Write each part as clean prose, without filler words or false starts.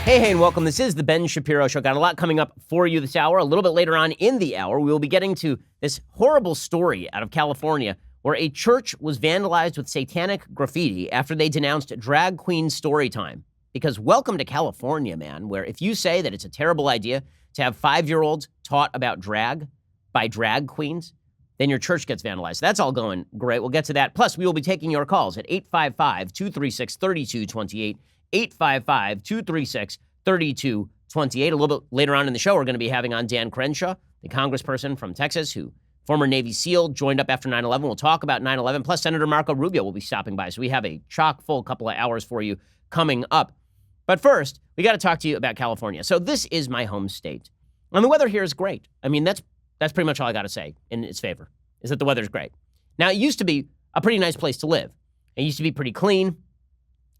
Hey, and welcome. This is the Ben Shapiro Show. Got a lot coming up for you this hour. A little bit later on in the hour, we will be getting to this horrible story out of California where a church was vandalized with satanic graffiti after they denounced drag queen story time. Because welcome to California, man, where if you say that it's a terrible idea to have 5-year-olds taught about drag by drag queens, then your church gets vandalized. That's all going great. We'll get to that. Plus, we will be taking your calls at 855-236-3228. 855-236-3228. A little bit later on in the show, we're going to be having on Dan Crenshaw, the congressperson from Texas, who former Navy SEAL, joined up after 9/11. We'll talk about 9/11. Plus, Senator Marco Rubio will be stopping by. So we have a chock-full couple of hours for you coming up. But first, we got to talk to you about California. So this is my home state. And the weather here is great. I mean, that's pretty much all I got to say in its favor, is that the weather's great. Now, it used to be a pretty nice place to live. It used to be pretty clean.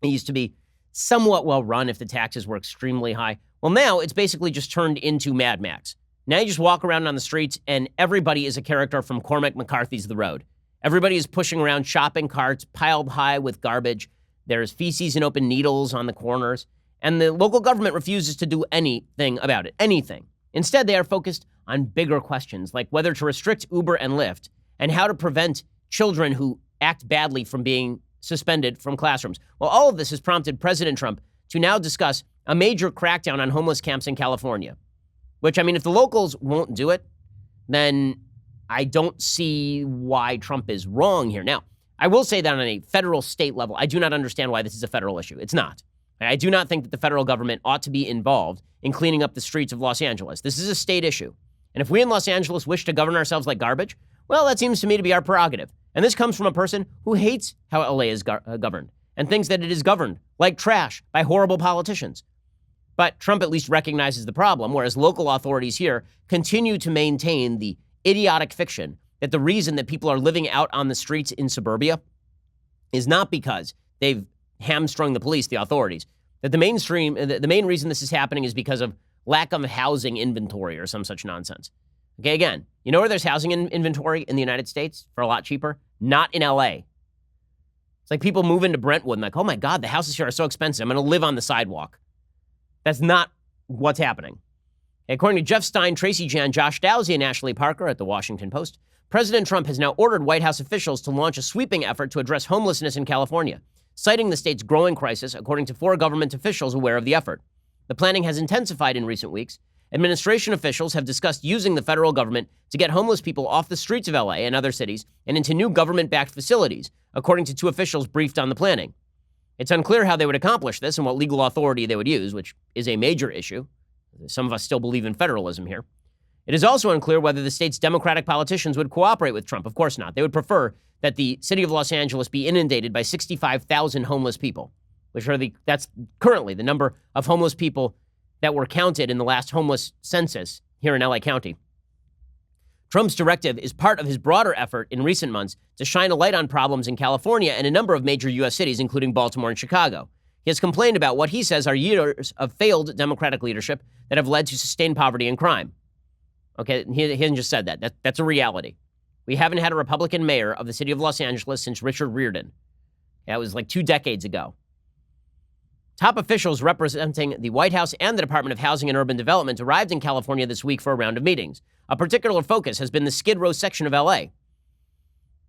It used to be somewhat well run if the taxes were extremely high. Well, now it's basically just turned into Mad Max. Now you just walk around on the streets and everybody is a character from Cormac McCarthy's The Road. Everybody is pushing around shopping carts piled high with garbage. There's feces and open needles on the corners. And the local government refuses to do anything about it, anything. Instead, they are focused on bigger questions like whether to restrict Uber and Lyft and how to prevent children who act badly from being suspended from classrooms. Well, all of this has prompted President Trump to now discuss a major crackdown on homeless camps in California, which, I mean, if the locals won't do it, then I don't see why Trump is wrong here. Now, I will say that on a federal state level, I do not understand why this is a federal issue. It's not. I do not think that the federal government ought to be involved in cleaning up the streets of Los Angeles. This is a state issue. And if we in Los Angeles wish to govern ourselves like garbage, well, that seems to me to be our prerogative. And this comes from a person who hates how LA is governed and thinks that it is governed like trash by horrible politicians. But Trump at least recognizes the problem, whereas local authorities here continue to maintain the idiotic fiction that the reason that people are living out on the streets in suburbia is not because they've hamstrung the police, the authorities, that the main reason this is happening is because of lack of housing inventory or some such nonsense. Okay, again, you know where there's housing inventory in the United States for a lot cheaper? Not in LA. It's like people move into Brentwood and like, oh my God, the houses here are so expensive. I'm going to live on the sidewalk. That's not what's happening. According to Jeff Stein, Tracy Jan, Josh Dowsey, and Ashley Parker at the Washington Post, President Trump has now ordered White House officials to launch a sweeping effort to address homelessness in California, citing the state's growing crisis, according to 4 government officials aware of the effort. The planning has intensified in recent weeks. Administration officials have discussed using the federal government to get homeless people off the streets of LA and other cities and into new government-backed facilities, according to 2 officials briefed on the planning. It's unclear how they would accomplish this and what legal authority they would use, which is a major issue. Some of us still believe in federalism here. It is also unclear whether the state's Democratic politicians would cooperate with Trump. Of course not. They would prefer that the city of Los Angeles be inundated by 65,000 homeless people, that's currently the number of homeless people that were counted in the last homeless census here in LA County. Trump's directive is part of his broader effort in recent months to shine a light on problems in California and a number of major U.S. cities, including Baltimore and Chicago. He has complained about what he says are years of failed Democratic leadership that have led to sustained poverty and crime. Okay, he hasn't just said that. That's a reality. We haven't had a Republican mayor of the city of Los Angeles since Richard Riordan. That was like 2 decades ago. Top officials representing the White House and the Department of Housing and Urban Development arrived in California this week for a round of meetings. A particular focus has been the Skid Row section of LA,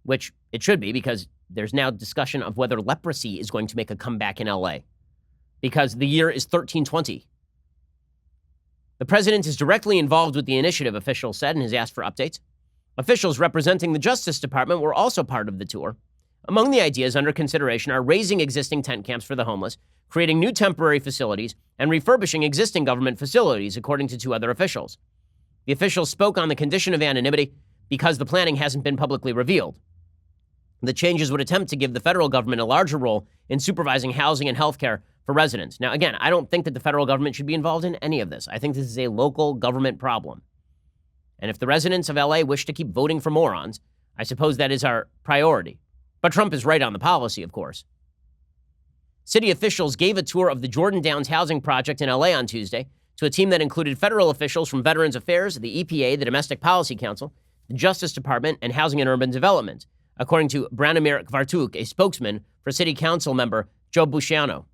which it should be because there's now discussion of whether leprosy is going to make a comeback in LA because the year is 1320. The president is directly involved with the initiative, officials said, and has asked for updates. Officials representing the Justice Department were also part of the tour. Among the ideas under consideration are raising existing tent camps for the homeless, creating new temporary facilities, and refurbishing existing government facilities, according to 2 other officials. The officials spoke on the condition of anonymity because the planning hasn't been publicly revealed. The changes would attempt to give the federal government a larger role in supervising housing and health care for residents. Now, again, I don't think that the federal government should be involved in any of this. I think this is a local government problem. And if the residents of LA wish to keep voting for morons, I suppose that is our priority. But Trump is right on the policy, of course. City officials gave a tour of the Jordan Downs housing project in LA on Tuesday to a team that included federal officials from Veterans Affairs, the EPA, the Domestic Policy Council, the Justice Department, and Housing and Urban Development, according to Branimir Kvartuk, a spokesman for City Council member Joe Busciano.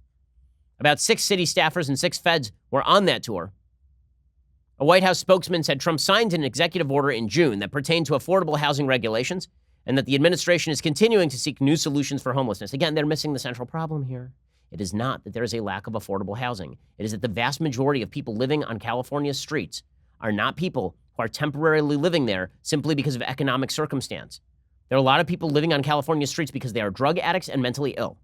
About 6 city staffers and 6 feds were on that tour. A White House spokesman said Trump signed an executive order in June that pertained to affordable housing regulations and that the administration is continuing to seek new solutions for homelessness. Again, they're missing the central problem here. It is not that there is a lack of affordable housing. It is that the vast majority of people living on California's streets are not people who are temporarily living there simply because of economic circumstance. There are a lot of people living on California's streets because they are drug addicts and mentally ill.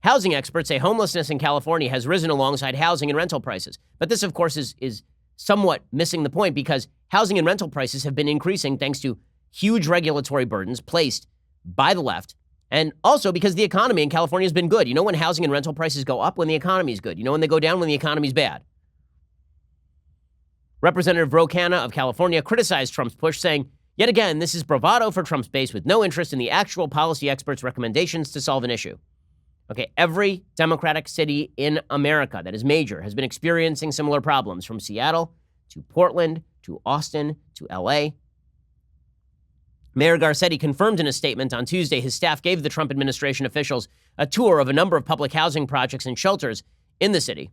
Housing experts say homelessness in California has risen alongside housing and rental prices. But this, of course, is somewhat missing the point because housing and rental prices have been increasing thanks to huge regulatory burdens placed by the left, and also because the economy in California has been good. You know when housing and rental prices go up? When the economy is good. You know when they go down? When the economy is bad. Representative Ro Khanna of California criticized Trump's push, saying, yet again, this is bravado for Trump's base with no interest in the actual policy experts' recommendations to solve an issue. Okay, every Democratic city in America that is major has been experiencing similar problems, from Seattle to Portland to Austin to LA. Mayor Garcetti confirmed in a statement on Tuesday his staff gave the Trump administration officials a tour of a number of public housing projects and shelters in the city.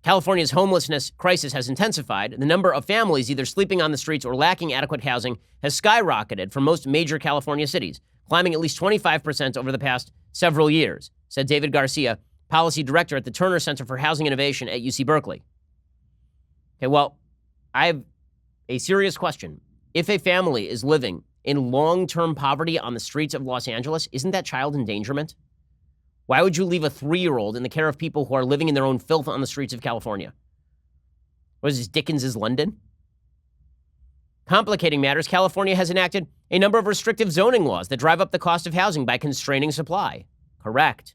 California's homelessness crisis has intensified. The number of families either sleeping on the streets or lacking adequate housing has skyrocketed for most major California cities, climbing at least 25% over the past several years, said David Garcia, policy director at the Turner Center for Housing Innovation at UC Berkeley. Okay, well, I have a serious question. If a family is living in long-term poverty on the streets of Los Angeles, isn't that child endangerment? Why would you leave a 3-year-old in the care of people who are living in their own filth on the streets of California? What is this, Dickens's London? Complicating matters, California has enacted a number of restrictive zoning laws that drive up the cost of housing by constraining supply. Correct.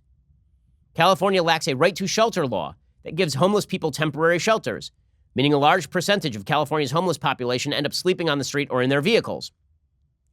California lacks a right to shelter law that gives homeless people temporary shelters, meaning a large percentage of California's homeless population end up sleeping on the street or in their vehicles.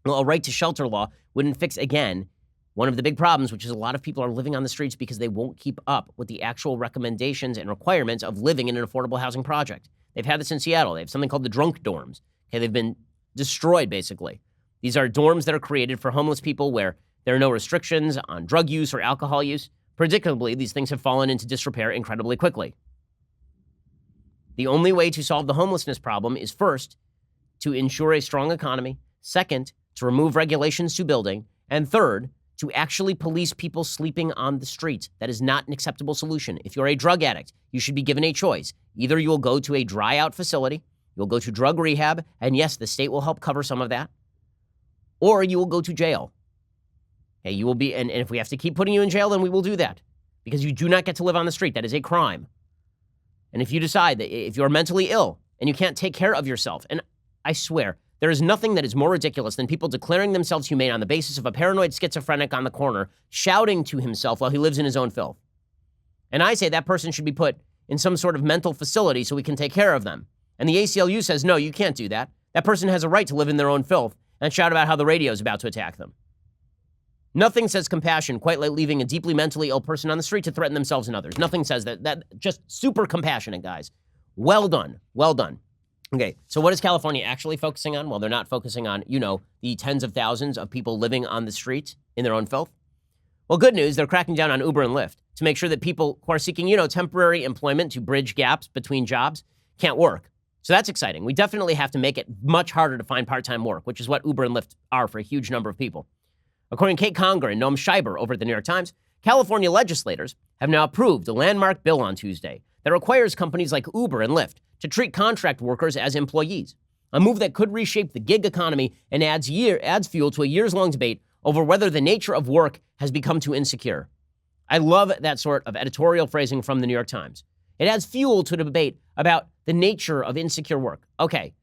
Well, a right to shelter law wouldn't fix, again, one of the big problems, which is a lot of people are living on the streets because they won't keep up with the actual recommendations and requirements of living in an affordable housing project. They've had this in Seattle. They have something called the drunk dorms. Okay, they've been destroyed, basically. These are dorms that are created for homeless people where there are no restrictions on drug use or alcohol use. Predictably, these things have fallen into disrepair incredibly quickly. The only way to solve the homelessness problem is, first, to ensure a strong economy, second, to remove regulations to building, and third, to actually police people sleeping on the streets. That is not an acceptable solution. If you're a drug addict, you should be given a choice. Either you will go to a dry-out facility, you'll go to drug rehab, and yes, the state will help cover some of that, or you will go to jail. Okay, you will be, and if we have to keep putting you in jail, then we will do that, because you do not get to live on the street. That is a crime. And if you decide that if you're mentally ill and you can't take care of yourself, and I swear, there is nothing that is more ridiculous than people declaring themselves humane on the basis of a paranoid schizophrenic on the corner shouting to himself while he lives in his own filth. And I say that person should be put in some sort of mental facility so we can take care of them. And the ACLU says, no, you can't do that. That person has a right to live in their own filth and shout about how the radio is about to attack them. Nothing says compassion quite like leaving a deeply mentally ill person on the street to threaten themselves and others. Nothing says that. That just super compassionate, guys. Well done. Well done. Okay, so what is California actually focusing on? Well, they're not focusing on, the tens of thousands of people living on the street in their own filth. Well, good news, they're cracking down on Uber and Lyft to make sure that people who are seeking, temporary employment to bridge gaps between jobs can't work. So that's exciting. We definitely have to make it much harder to find part-time work, which is what Uber and Lyft are for a huge number of people. According to Kate Conger and Noam Scheiber over at the New York Times, California legislators have now approved a landmark bill on Tuesday that requires companies like Uber and Lyft to treat contract workers as employees, a move that could reshape the gig economy and adds fuel to a years-long debate over whether the nature of work has become too insecure. I love that sort of editorial phrasing from the New York Times. It adds fuel to the debate about the nature of insecure work. Okay,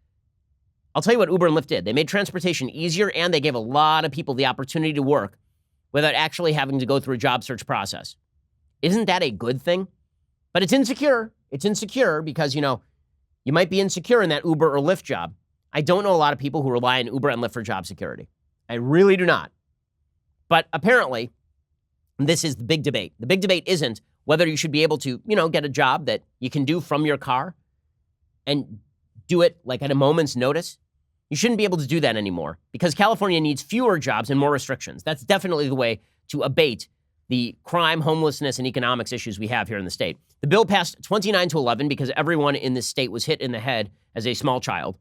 I'll tell you what Uber and Lyft did. They made transportation easier, and they gave a lot of people the opportunity to work without actually having to go through a job search process. Isn't that a good thing? But it's insecure. It's insecure because, you might be insecure in that Uber or Lyft job. I don't know a lot of people who rely on Uber and Lyft for job security. I really do not. But apparently, this is the big debate. The big debate isn't whether you should be able to, get a job that you can do from your car and do it like at a moment's notice. You shouldn't be able to do that anymore because California needs fewer jobs and more restrictions. That's definitely the way to abate the crime, homelessness, and economics issues we have here in the state. The bill passed 29-11 because everyone in this state was hit in the head as a small child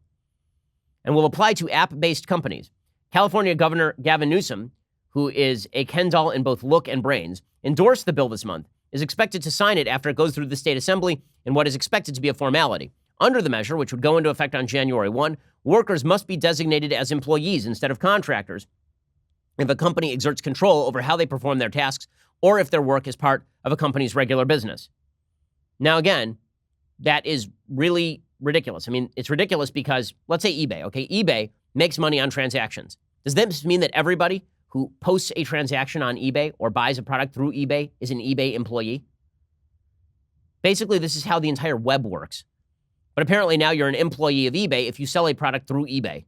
and will apply to app-based companies. California Governor Gavin Newsom, who is a Ken doll in both look and brains, endorsed the bill this month, is expected to sign it after it goes through the state assembly in what is expected to be a formality. Under the measure, which would go into effect on January 1, workers must be designated as employees instead of contractors if a company exerts control over how they perform their tasks or if their work is part of a company's regular business. Now, again, that is really ridiculous. I mean, it's ridiculous because, let's say eBay, okay? eBay makes money on transactions. Does this mean that everybody who posts a transaction on eBay or buys a product through eBay is an eBay employee? Basically, this is how the entire web works. But apparently now you're an employee of eBay if you sell a product through eBay.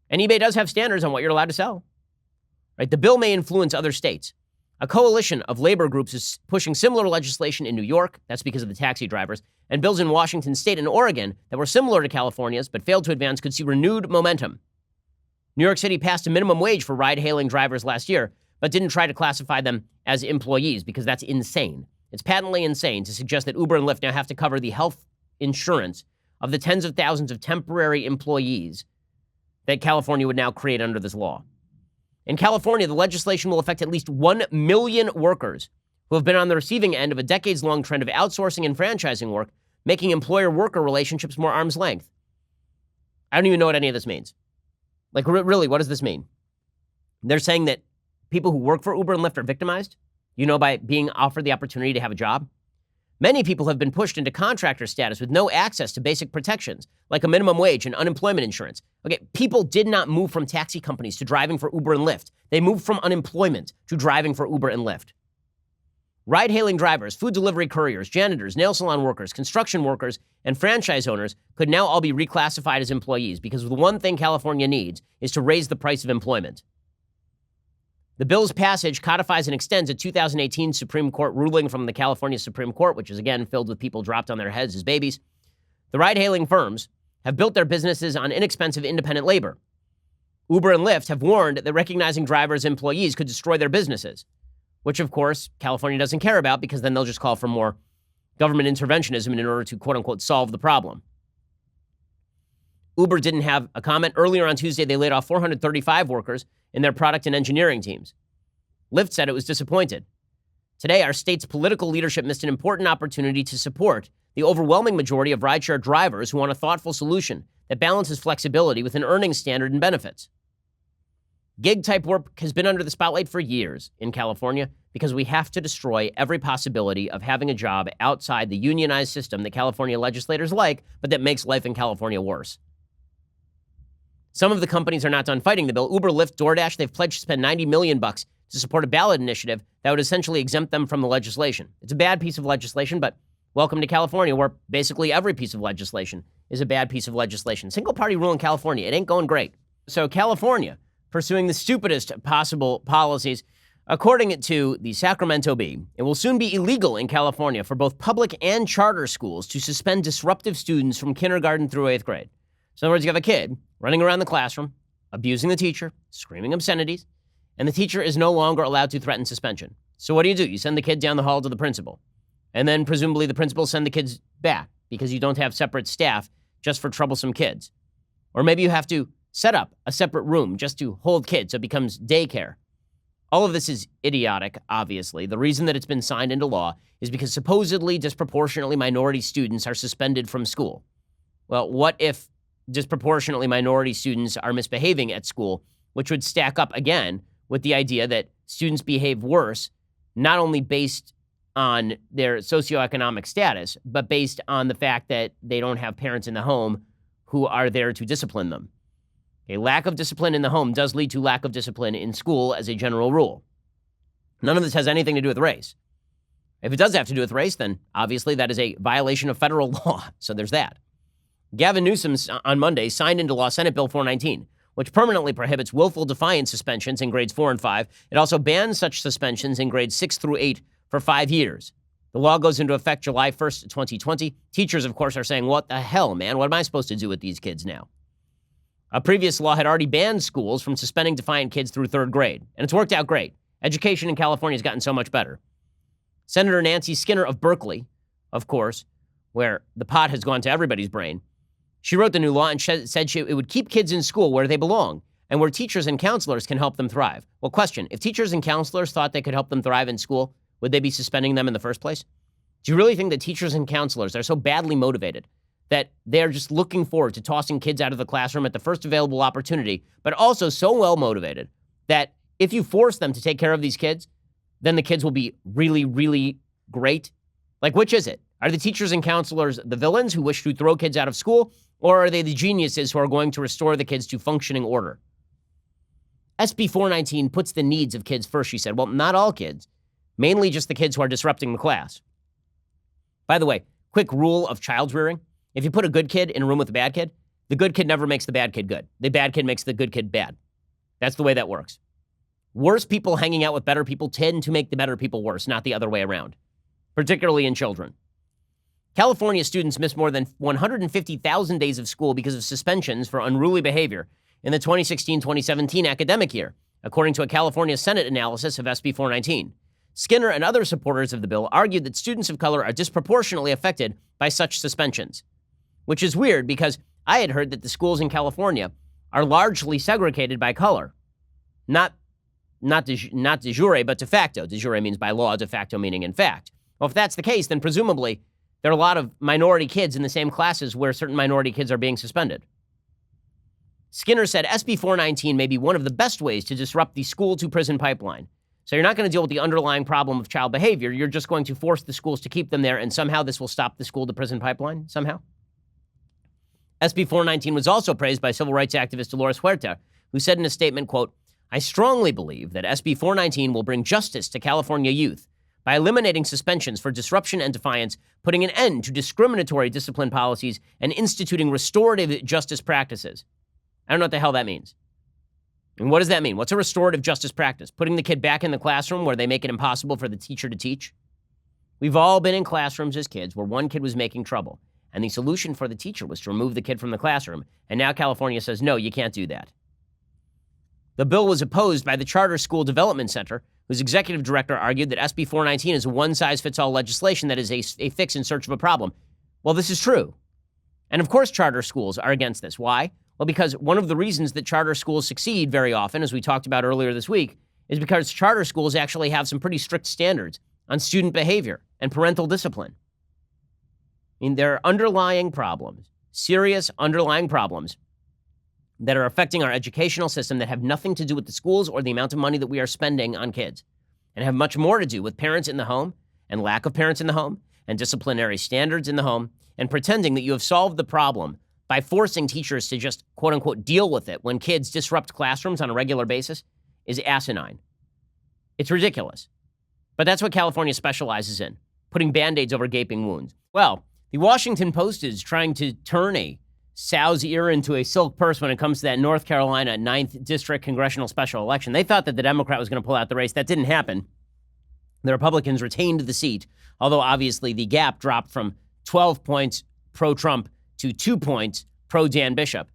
And eBay does have standards on what you're allowed to sell. Right? The bill may influence other states. A coalition of labor groups is pushing similar legislation in New York. That's because of the taxi drivers. And bills in Washington state and Oregon that were similar to California's but failed to advance could see renewed momentum. New York City passed a minimum wage for ride-hailing drivers last year, but didn't try to classify them as employees because that's insane. It's patently insane to suggest that Uber and Lyft now have to cover the health insurance of the tens of thousands of temporary employees that California would now create under this law. In California, the legislation will affect at least 1 million workers who have been on the receiving end of a decades-long trend of outsourcing and franchising work, making employer-worker relationships more arm's length. I don't even know what any of this means. Like, really, what does this mean? They're saying that people who work for Uber and Lyft are victimized, by being offered the opportunity to have a job. Many people have been pushed into contractor status with no access to basic protections, like a minimum wage and unemployment insurance. Okay, people did not move from taxi companies to driving for Uber and Lyft. They moved from unemployment to driving for Uber and Lyft. Ride-hailing drivers, food delivery couriers, janitors, nail salon workers, construction workers, and franchise owners could now all be reclassified as employees because the one thing California needs is to raise the price of employment. The bill's passage codifies and extends a 2018 Supreme Court ruling from the California Supreme Court, which is again filled with people dropped on their heads as babies. The ride-hailing firms have built their businesses on inexpensive independent labor. Uber and Lyft have warned that recognizing drivers as employees could destroy their businesses, which of course California doesn't care about because then they'll just call for more government interventionism in order to quote-unquote solve the problem. Uber didn't have a comment. Earlier on Tuesday, they laid off 435 workers in their product and engineering teams. Lyft said it was disappointed. Today, our state's political leadership missed an important opportunity to support the overwhelming majority of rideshare drivers who want a thoughtful solution that balances flexibility with an earnings standard and benefits. Gig-type work has been under the spotlight for years in California because we have to destroy every possibility of having a job outside the unionized system that California legislators like, but that makes life in California worse. Some of the companies are not done fighting the bill. Uber, Lyft, DoorDash, they've pledged to spend $90 million to support a ballot initiative that would essentially exempt them from the legislation. It's a bad piece of legislation, but welcome to California, where basically every piece of legislation is a bad piece of legislation. Single-party rule in California, it ain't going great. So California, pursuing the stupidest possible policies, according to the Sacramento Bee, it will soon be illegal in California for both public and charter schools to suspend disruptive students from kindergarten through 8th grade. So in other words, you have a kid running around the classroom, abusing the teacher, screaming obscenities, and the teacher is no longer allowed to threaten suspension. So what do? You send the kid down the hall to the principal. And then presumably the principal send the kids back because you don't have separate staff just for troublesome kids. Or maybe you have to set up a separate room just to hold kids so it becomes daycare. All of this is idiotic, obviously. The reason that it's been signed into law is because supposedly disproportionately minority students are suspended from school. Well, what if disproportionately minority students are misbehaving at school, which would stack up again with the idea that students behave worse, not only based on their socioeconomic status, but based on the fact that they don't have parents in the home who are there to discipline them. A lack of discipline in the home does lead to lack of discipline in school as a general rule. None of this has anything to do with race. If it does have to do with race, then obviously that is a violation of federal law. So there's that. Gavin Newsom on Monday signed into law Senate Bill 419, which permanently prohibits willful defiance suspensions in grades 4 and 5. It also bans such suspensions in grades 6 through 8 for 5 years. The law goes into effect July 1st, 2020. Teachers, of course, are saying, what the hell, man? What am I supposed to do with these kids now? A previous law had already banned schools from suspending defiant kids through 3rd grade, and it's worked out great. Education in California has gotten so much better. Senator Nancy Skinner of Berkeley, of course, where the pot has gone to everybody's brain, she wrote the new law and said it would keep kids in school where they belong and where teachers and counselors can help them thrive. Well, question, if teachers and counselors thought they could help them thrive in school, would they be suspending them in the first place? Do you really think that teachers and counselors are so badly motivated that they're just looking forward to tossing kids out of the classroom at the first available opportunity, but also so well motivated that if you force them to take care of these kids, then the kids will be really, really great? Like, which is it? Are the teachers and counselors the villains who wish to throw kids out of school, or are they the geniuses who are going to restore the kids to functioning order? SB 419 puts the needs of kids first, she said. Well, not all kids, mainly just the kids who are disrupting the class. By the way, quick rule of child rearing. If you put a good kid in a room with a bad kid, the good kid never makes the bad kid good. The bad kid makes the good kid bad. That's the way that works. Worse people hanging out with better people tend to make the better people worse, not the other way around, particularly in children. California students missed more than 150,000 days of school because of suspensions for unruly behavior in the 2016-2017 academic year, according to a California Senate analysis of SB 419. Skinner and other supporters of the bill argued that students of color are disproportionately affected by such suspensions, which is weird because I had heard that the schools in California are largely segregated by color. Not de jure, but de facto. De jure means by law, de facto meaning in fact. Well, if that's the case, then presumably there are a lot of minority kids in the same classes where certain minority kids are being suspended. Skinner said SB 419 may be one of the best ways to disrupt the school-to-prison pipeline. So you're not going to deal with the underlying problem of child behavior. You're just going to force the schools to keep them there, and somehow this will stop the school-to-prison pipeline, somehow. SB 419 was also praised by civil rights activist Dolores Huerta, who said in a statement, quote, "I strongly believe that SB 419 will bring justice to California youth by eliminating suspensions for disruption and defiance, putting an end to discriminatory discipline policies, and instituting restorative justice practices." I don't know what the hell that means. And what does that mean? What's a restorative justice practice? Putting the kid back in the classroom where they make it impossible for the teacher to teach? We've all been in classrooms as kids where one kid was making trouble, and the solution for the teacher was to remove the kid from the classroom, and now California says, no, you can't do that. The bill was opposed by the Charter School Development Center, whose executive director argued that SB 419 is a one-size-fits-all legislation that is a fix in search of a problem. Well, this is true. And of course charter schools are against this. Why? Well, because one of the reasons that charter schools succeed very often, as we talked about earlier this week, is because charter schools actually have some pretty strict standards on student behavior and parental discipline. I mean, there are underlying problems, serious underlying problems that are affecting our educational system that have nothing to do with the schools or the amount of money that we are spending on kids, and have much more to do with parents in the home and lack of parents in the home and disciplinary standards in the home and pretending that you have solved the problem by forcing teachers to just, quote unquote, deal with it when kids disrupt classrooms on a regular basis is asinine. It's ridiculous. But that's what California specializes in, putting Band-Aids over gaping wounds. Well, the Washington Post is trying to turn a sow's ear into a silk purse when it comes to that North Carolina 9th District congressional special election. They thought that the Democrat was going to pull out the race. That didn't happen. The Republicans retained the seat, although obviously the gap dropped from 12 points pro-Trump to 2 points pro-Dan Bishop.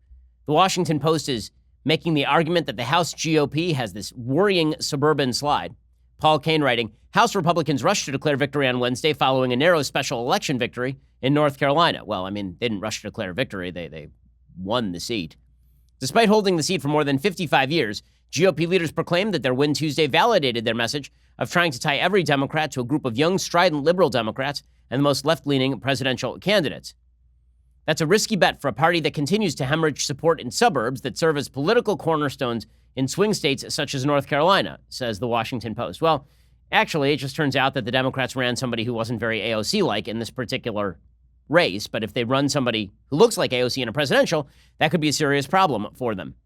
The Washington Post is making the argument that the House GOP has this worrying suburban slide. Paul Kane writing, House Republicans rushed to declare victory on Wednesday following a narrow special election victory in North Carolina. Well, I mean, they didn't rush to declare victory. They won the seat. Despite holding the seat for more than 55 years, GOP leaders proclaimed that their win Tuesday validated their message of trying to tie every Democrat to a group of young, strident liberal Democrats and the most left-leaning presidential candidates. That's a risky bet for a party that continues to hemorrhage support in suburbs that serve as political cornerstones in swing states such as North Carolina, says the Washington Post. Well, actually, it just turns out that the Democrats ran somebody who wasn't very AOC-like in this particular race, but if they run somebody who looks like AOC in a presidential, that could be a serious problem for them.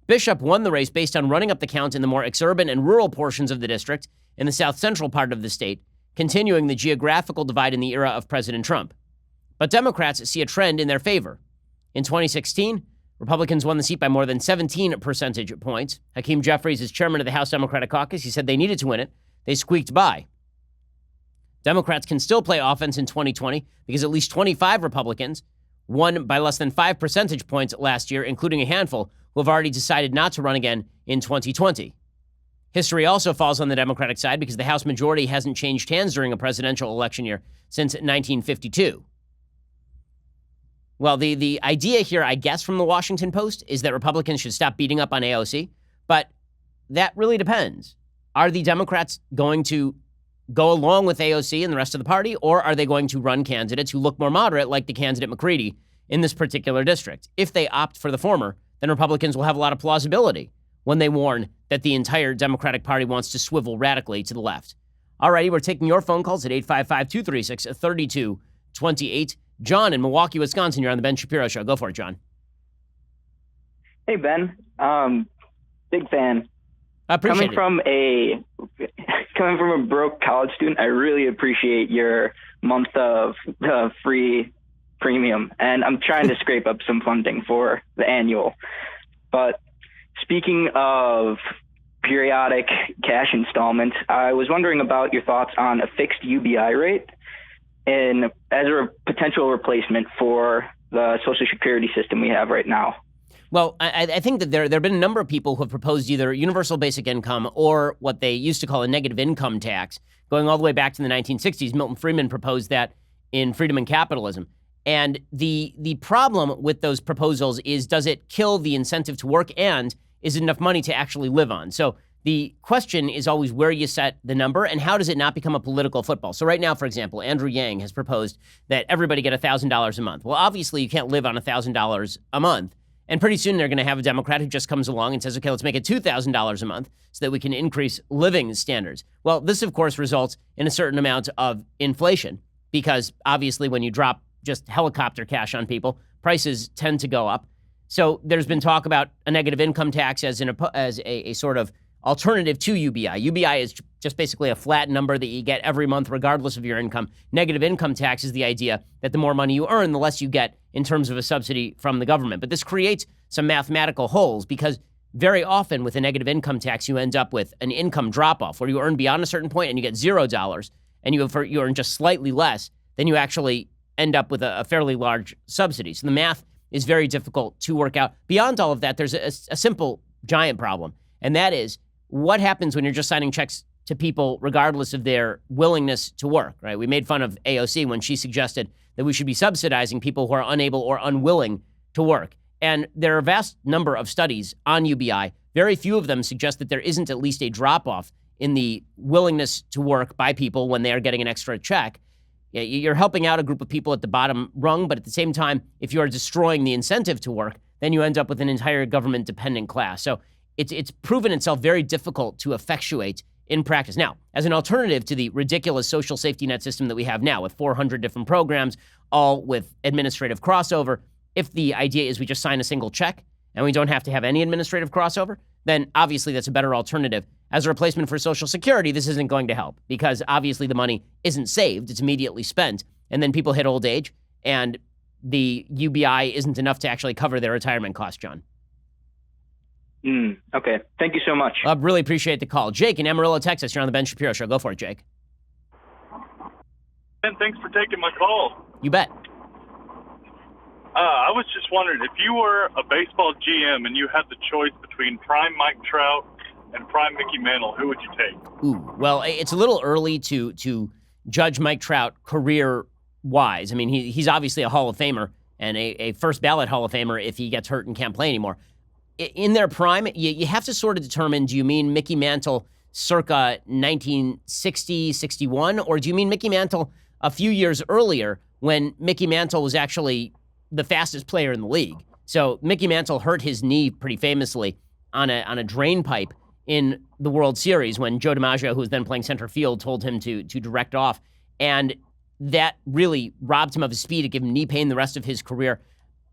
Bishop won the race based on running up the count in the more exurban and rural portions of the district in the south-central part of the state, continuing the geographical divide in the era of President Trump. But Democrats see a trend in their favor. In 2016, Republicans won the seat by more than 17 percentage points. Hakeem Jeffries is chairman of the House Democratic Caucus. He said they needed to win it. They squeaked by. Democrats can still play offense in 2020 because at least 25 Republicans won by less than 5 percentage points last year, including a handful who have already decided not to run again in 2020. History also falls on the Democratic side because the House majority hasn't changed hands during a presidential election year since 1952. Well, the idea here, I guess, from the Washington Post is that Republicans should stop beating up on AOC, but that really depends. Are the Democrats going to go along with AOC and the rest of the party, or are they going to run candidates who look more moderate, like the candidate McCready in this particular district? If they opt for the former, then Republicans will have a lot of plausibility when they warn that the entire Democratic Party wants to swivel radically to the left. All righty, we're taking your phone calls at 855-236-3228. John in Milwaukee, Wisconsin, you're on the Ben Shapiro Show. Go for it, John. Hey, Ben. Big fan. I appreciate Coming from a broke college student, I really appreciate your month of free premium, and I'm trying to scrape up some funding for the annual. But speaking of periodic cash installments, I was wondering about your thoughts on a fixed UBI rate as a potential replacement for the Social Security system we have right now. Well, I think that there have been a number of people who have proposed either universal basic income or what they used to call a negative income tax, going all the way back to the 1960s. Milton Friedman proposed that in Freedom and Capitalism. And the problem with those proposals is, does it kill the incentive to work, and is it enough money to actually live on? So the question is always where you set the number and how does it not become a political football. So right now, for example, Andrew Yang has proposed that everybody get $1,000 a month. Well, obviously you can't live on $1,000 a month. And pretty soon they're going to have a Democrat who just comes along and says, okay, let's make it $2,000 a month so that we can increase living standards. Well, this, of course, results in a certain amount of inflation because obviously when you drop just helicopter cash on people, prices tend to go up. So there's been talk about a negative income tax as a sort of alternative to UBI. UBI is just basically a flat number that you get every month regardless of your income. Negative income tax is the idea that the more money you earn, the less you get in terms of a subsidy from the government. But this creates some mathematical holes because very often with a negative income tax, you end up with an income drop-off where you earn beyond a certain point and you get $0 and you earn just slightly less, then you actually end up with a fairly large subsidy. So the math is very difficult to work out. Beyond all of that, there's a simple giant problem, and that is what happens when you're just signing checks to people regardless of their willingness to work, right? We made fun of AOC when she suggested that we should be subsidizing people who are unable or unwilling to work. And there are a vast number of studies on UBI. Very few of them suggest that there isn't at least a drop-off in the willingness to work by people when they are getting an extra check. You're helping out a group of people at the bottom rung, but at the same time, if you are destroying the incentive to work, then you end up with an entire government-dependent class. So it's proven itself very difficult to effectuate in practice. Now, as an alternative to the ridiculous social safety net system that we have now with 400 different programs, all with administrative crossover, if the idea is we just sign a single check and we don't have to have any administrative crossover, then obviously that's a better alternative. As a replacement for Social Security, this isn't going to help because obviously the money isn't saved, it's immediately spent, and then people hit old age, and the UBI isn't enough to actually cover their retirement costs, John. Okay. Thank you so much. I really appreciate the call. Jake in Amarillo, Texas, you're on the Ben Shapiro Show. Go for it, Jake. And thanks for taking my call. You bet. I was just wondering, if you were a baseball GM and you had the choice between prime Mike Trout and prime Mickey Mantle, who would you take? Ooh, well, it's a little early to judge Mike Trout career-wise. I mean, he's obviously a Hall of Famer and a first-ballot Hall of Famer if he gets hurt and can't play anymore. In their prime, you have to sort of determine, do you mean Mickey Mantle circa 1960, 61, or do you mean Mickey Mantle a few years earlier when Mickey Mantle was actually the fastest player in the league? So Mickey Mantle hurt his knee pretty famously on a drain pipe in the World Series when Joe DiMaggio, who was then playing center field, told him to direct off. And that really robbed him of his speed. It gave him knee pain the rest of his career.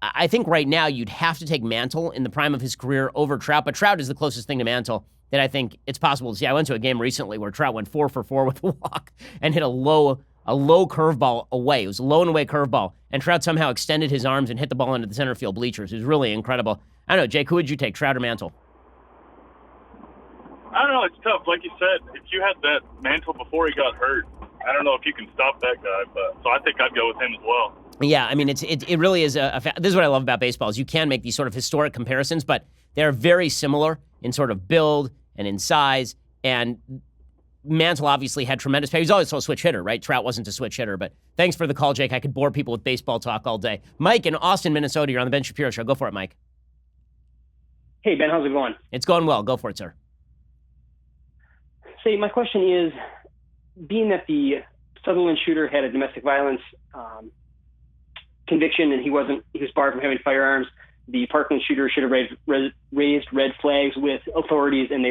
I think right now you'd have to take Mantle in the prime of his career over Trout, but Trout is the closest thing to Mantle that I think it's possible to see. I went to a game recently where Trout went 4 for 4 with a walk and hit a low curveball away. It was a low and away curveball, and Trout somehow extended his arms and hit the ball into the center field bleachers. It was really incredible. I don't know, Jake, who would you take, Trout or Mantle? I don't know. It's tough. Like you said, if you had that Mantle before he got hurt, I don't know if you can stop that guy. But so I think I'd go with him as well. Yeah, I mean, it really is this is what I love about baseball is you can make these sort of historic comparisons, but they're very similar in sort of build and in size And Mantle obviously had tremendous pay. He's always a switch hitter, right? Trout wasn't a switch hitter, but thanks for the call, Jake. I could bore people with baseball talk all day. Mike in Austin, Minnesota, you're on the Ben Shapiro Show. Go for it, Mike. Hey, Ben, how's it going? It's going well. Go for it, sir. Say, my question is, being that the Sutherland shooter had a domestic violence conviction and he was barred from having firearms, the Parkland shooter should have raised red flags with authorities, and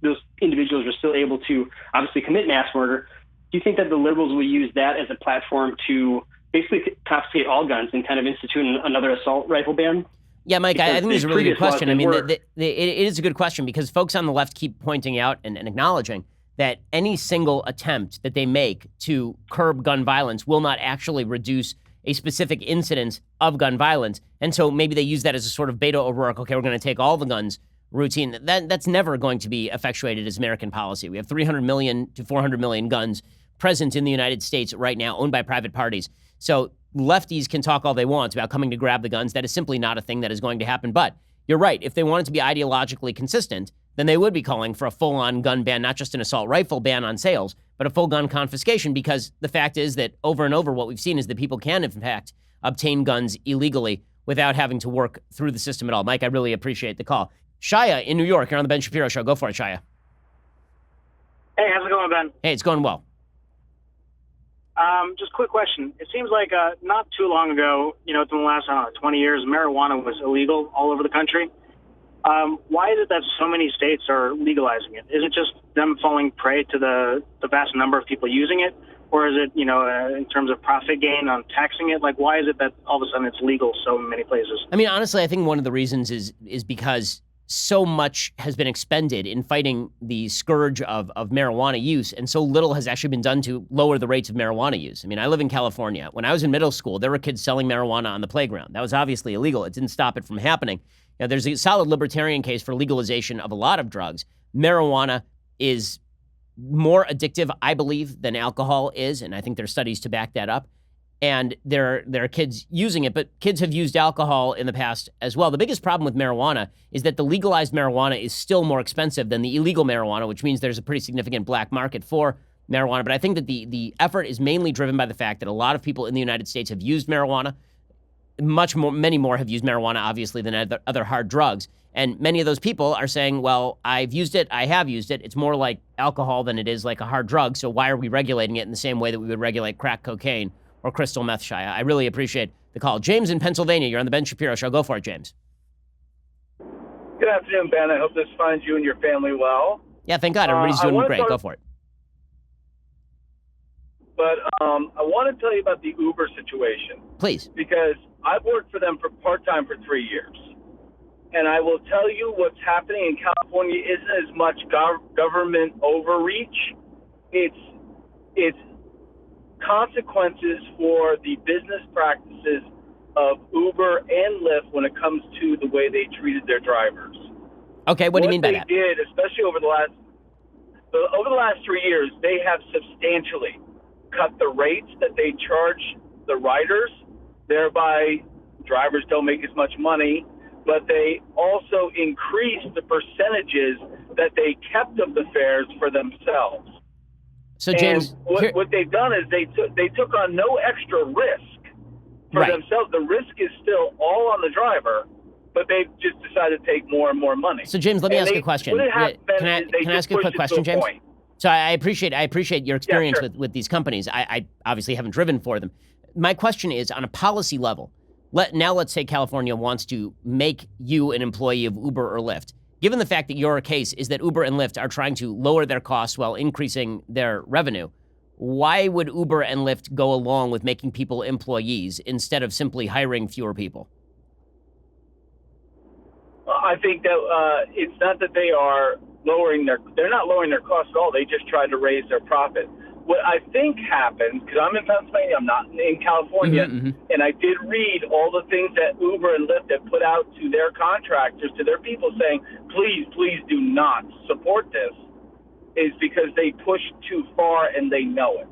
those individuals were still able to obviously commit mass murder. Do you think that the liberals will use that as a platform to basically confiscate all guns and kind of institute another assault rifle ban? Yeah, Mike, I think it's a really good question. I mean, it is a good question because folks on the left keep pointing out and acknowledging that any single attempt that they make to curb gun violence will not actually reduce a specific incidence of gun violence. And so maybe they use that as a sort of Beto O'Rourke, okay, we're going to take all the guns routine. That's never going to be effectuated as American policy. We have 300 million to 400 million guns present in the United States right now, owned by private parties. So lefties can talk all they want about coming to grab the guns. That is simply not a thing that is going to happen. But you're right. If they wanted to be ideologically consistent, then they would be calling for a full-on gun ban, not just an assault rifle ban on sales, but a full gun confiscation, because the fact is that over and over what we've seen is that people can, in fact, obtain guns illegally without having to work through the system at all. Mike, I really appreciate the call. Shia in New York, you're on the Ben Shapiro Show. Go for it, Shia. Hey, how's it going, Ben? Hey, it's going well. Just a quick question. It seems like not too long ago, within the last, 20 years, marijuana was illegal all over the country. Why is it that so many states are legalizing it? Is it just them falling prey to the vast number of people using it? Or is it, in terms of profit gain on taxing it? Like, why is it that all of a sudden it's legal so many places? I mean, honestly, I think one of the reasons is because so much has been expended in fighting the scourge of marijuana use, and so little has actually been done to lower the rates of marijuana use. I mean, I live in California. When I was in middle school, there were kids selling marijuana on the playground. That was obviously illegal. It didn't stop it from happening. Now, there's a solid libertarian case for legalization of a lot of drugs. Marijuana is more addictive, I believe, than alcohol is, and I think there are studies to back that up. And there are kids using it, but kids have used alcohol in the past as well. The biggest problem with marijuana is that the legalized marijuana is still more expensive than the illegal marijuana, which means there's a pretty significant black market for marijuana. But I think that the effort is mainly driven by the fact that a lot of people in the United States have used marijuana. Many more have used marijuana, obviously, than other hard drugs. And many of those people are saying, well, I've used it, I have used it. It's more like alcohol than it is like a hard drug. So why are we regulating it in the same way that we would regulate crack cocaine or crystal meth, Shia? I really appreciate the call. James in Pennsylvania, you're on the Ben Shapiro Show. Go for it, James. Good afternoon, Ben. I hope this finds you and your family well. Yeah, thank God. Everybody's doing great. Go for it. But I want to tell you about the Uber situation. Please. Because I've worked for them for part-time for 3 years. And I will tell you what's happening in California isn't as much government overreach. It's consequences for the business practices of Uber and Lyft when it comes to the way they treated their drivers. Okay, what do you mean by that? What they did, especially over the last 3 years, they have substantially cut the rates that they charge the riders, thereby drivers don't make as much money, but they also increased the percentages that they kept of the fares for themselves. So James, what they've done is they took on no extra risk for themselves. The risk is still all on the driver, but they've just decided to take more and more money. So James, let me ask you a question. Can I ask you a quick question, James? So I appreciate your experience with these companies. I obviously haven't driven for them. My question is, on a policy level, let's say California wants to make you an employee of Uber or Lyft. Given the fact that your case is that Uber and Lyft are trying to lower their costs while increasing their revenue, why would Uber and Lyft go along with making people employees instead of simply hiring fewer people? I think that it's not that they're not lowering their costs at all. They just tried to raise their profit. What I think happened, because I'm in Pennsylvania, I'm not in California, and I did read all the things that Uber and Lyft have put out to their contractors, to their people saying, please, please do not support this, is because they pushed too far and they know it.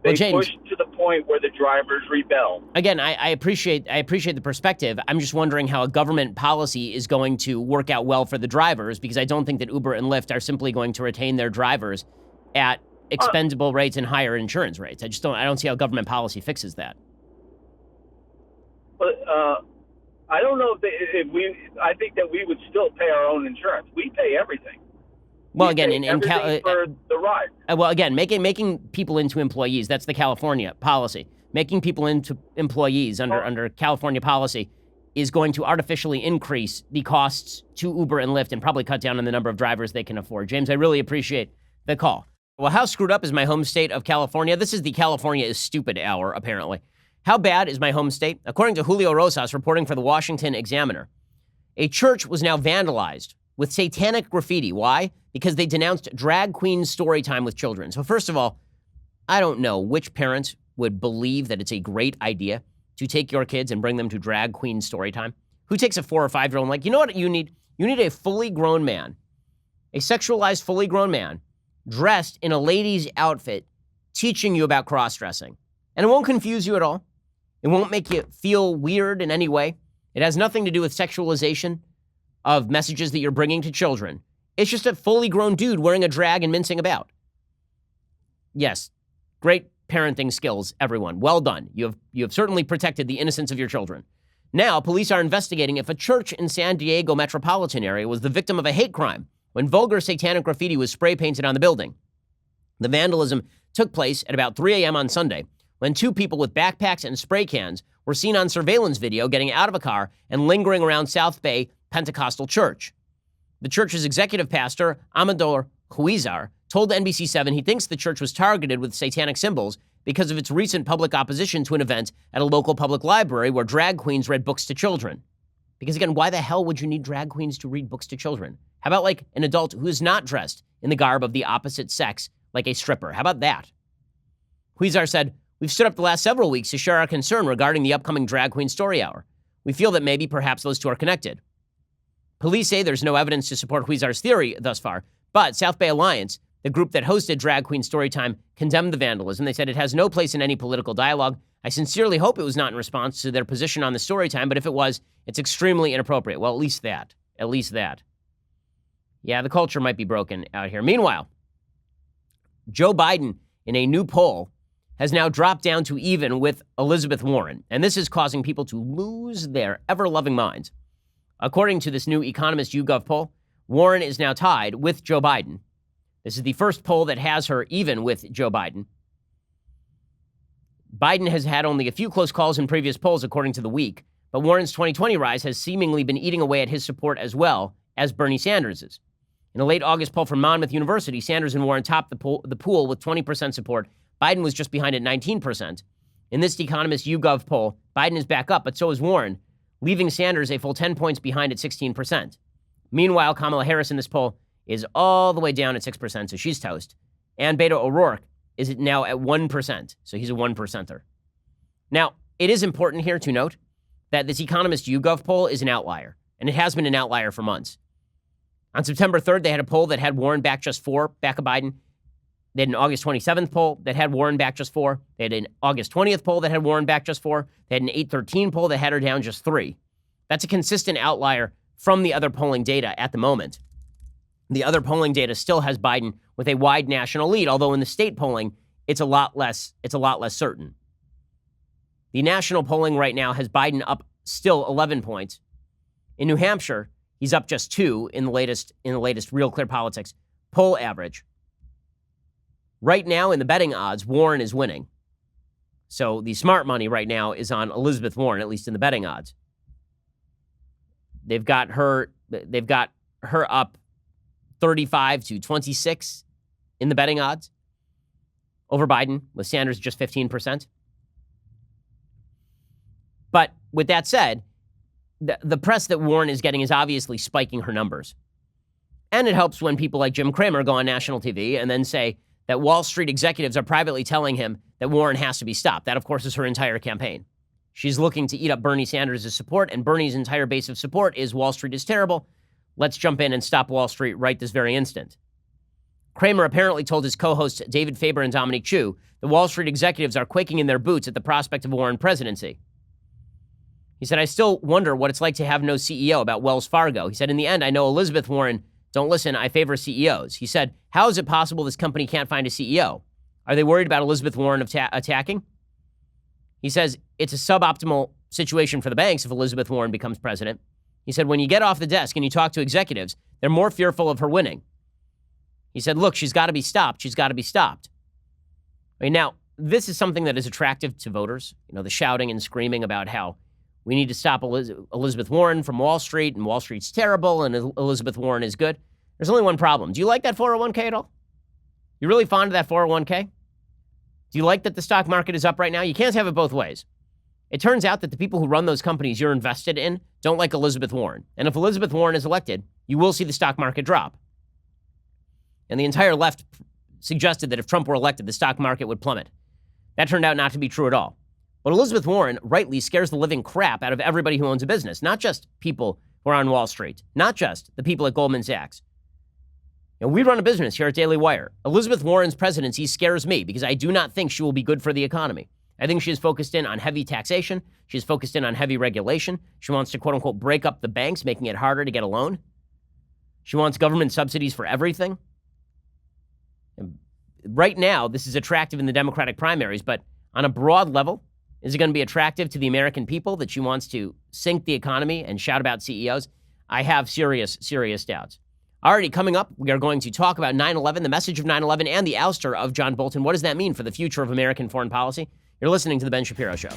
They James, push to the point where the drivers rebel. again, I appreciate the perspective. I'm just wondering how a government policy is going to work out well for the drivers, because I don't think that Uber and Lyft are simply going to retain their drivers at expendable rates and higher insurance rates. I don't see how government policy fixes that. But I don't know I think that we would still pay our own insurance. We pay everything. Well, We again, pay for the ride. well, again, making people into employees, that's the California policy. Making people into employees under California policy is going to artificially increase the costs to Uber and Lyft and probably cut down on the number of drivers they can afford. James, I really appreciate the call. Well, how screwed up is my home state of California? This is the California is stupid hour, apparently. How bad is my home state? According to Julio Rosas, reporting for the Washington Examiner, a church was now vandalized with satanic graffiti. Why? Because they denounced drag queen story time with children. So first of all, I don't know which parent would believe that it's a great idea to take your kids and bring them to drag queen story time. Who takes a 4 or 5 year old and like, you know what you need? You need a fully grown man, a sexualized fully grown man dressed in a lady's outfit teaching you about cross-dressing. And it won't confuse you at all. It won't make you feel weird in any way. It has nothing to do with sexualization of messages that you're bringing to children. It's just a fully grown dude wearing a drag and mincing about. Yes, great parenting skills, everyone. Well done. You have certainly protected the innocence of your children. Now, police are investigating if a church in San Diego metropolitan area was the victim of a hate crime when vulgar satanic graffiti was spray painted on the building. The vandalism took place at about 3 a.m. on Sunday when 2 people with backpacks and spray cans were seen on surveillance video getting out of a car and lingering around South Bay Pentecostal Church. The church's executive pastor, Amador Huizar, told NBC7 he thinks the church was targeted with satanic symbols because of its recent public opposition to an event at a local public library where drag queens read books to children. Because again, why the hell would you need drag queens to read books to children? How about like an adult who is not dressed in the garb of the opposite sex, like a stripper? How about that? Huizar said, "We've stood up the last several weeks to share our concern regarding the upcoming drag queen story hour. We feel that maybe perhaps those two are connected." Police say there's no evidence to support Huizar's theory thus far, but South Bay Alliance, the group that hosted Drag Queen Storytime, condemned the vandalism. They said it has no place in any political dialogue. I sincerely hope it was not in response to their position on the story time, but if it was, it's extremely inappropriate. Well, at least that. At least that. Yeah, the culture might be broken out here. Meanwhile, Joe Biden, in a new poll, has now dropped down to even with Elizabeth Warren, and this is causing people to lose their ever-loving minds. According to this new Economist YouGov poll, Warren is now tied with Joe Biden. This is the first poll that has her even with Joe Biden. Biden has had only a few close calls in previous polls, according to The Week, but Warren's 2020 rise has seemingly been eating away at his support as well as Bernie Sanders's. In a late August poll from Monmouth University, Sanders and Warren topped the pool with 20% support. Biden was just behind at 19%. In this Economist YouGov poll, Biden is back up, but so is Warren, leaving Sanders a full 10 points behind at 16%. Meanwhile, Kamala Harris in this poll is all the way down at 6%, so she's toast. And Beto O'Rourke is now at 1%, so he's a 1%er. Now, it is important here to note that this Economist YouGov poll is an outlier, and it has been an outlier for months. On September 3rd, they had a poll that had Warren back just 4, back of Biden. They had an August 27th poll that had Warren back just 4. They had an August 20th poll that had Warren back just 4. They had an 8/13 poll that had her down just 3. That's a consistent outlier from the other polling data at the moment. The other polling data still has Biden with a wide national lead, although in the state polling, it's a lot less certain. The national polling right now has Biden up still 11 points. In New Hampshire, he's up just 2 in the latest Real Clear Politics poll average. Right now, in the betting odds, Warren is winning. So the smart money right now is on Elizabeth Warren, at least in the betting odds. They've got her up 35 to 26 in the betting odds over Biden, with Sanders just 15%. But with that said, the press that Warren is getting is obviously spiking her numbers. And it helps when people like Jim Cramer go on national TV and then say that Wall Street executives are privately telling him that Warren has to be stopped. That, of course, is her entire campaign. She's looking to eat up Bernie Sanders' support, and Bernie's entire base of support is Wall Street is terrible. Let's jump in and stop Wall Street right this very instant. Kramer apparently told his co-hosts David Faber and Dominic Chu the Wall Street executives are quaking in their boots at the prospect of a Warren presidency. He said, I still wonder what it's like to have no CEO about Wells Fargo. He said, in the end, I know Elizabeth Warren, don't listen, I favor CEOs. He said, how is it possible this company can't find a CEO? Are they worried about Elizabeth Warren attacking? He says, it's a suboptimal situation for the banks if Elizabeth Warren becomes president. He said, when you get off the desk and you talk to executives, they're more fearful of her winning. He said, look, she's got to be stopped. She's got to be stopped. I mean, now, this is something that is attractive to voters. You know, the shouting and screaming about how we need to stop Elizabeth Warren from Wall Street, and Wall Street's terrible, and Elizabeth Warren is good. There's only one problem. Do you like that 401k at all? You really fond of that 401k? Do you like that the stock market is up right now? You can't have it both ways. It turns out that the people who run those companies you're invested in don't like Elizabeth Warren. And if Elizabeth Warren is elected, you will see the stock market drop. And the entire left suggested that if Trump were elected, the stock market would plummet. That turned out not to be true at all. But Elizabeth Warren rightly scares the living crap out of everybody who owns a business, not just people who are on Wall Street, not just the people at Goldman Sachs. You know, we run a business here at Daily Wire. Elizabeth Warren's presidency scares me because I do not think she will be good for the economy. I think she is focused in on heavy taxation. She's focused in on heavy regulation. She wants to, quote unquote, break up the banks, making it harder to get a loan. She wants government subsidies for everything. And right now, this is attractive in the Democratic primaries, but on a broad level, is it going to be attractive to the American people that she wants to sink the economy and shout about CEOs? I have serious, serious doubts. Alrighty, coming up, we are going to talk about 9/11, the message of 9/11, and the ouster of John Bolton. What does that mean for the future of American foreign policy? You're listening to The Ben Shapiro Show.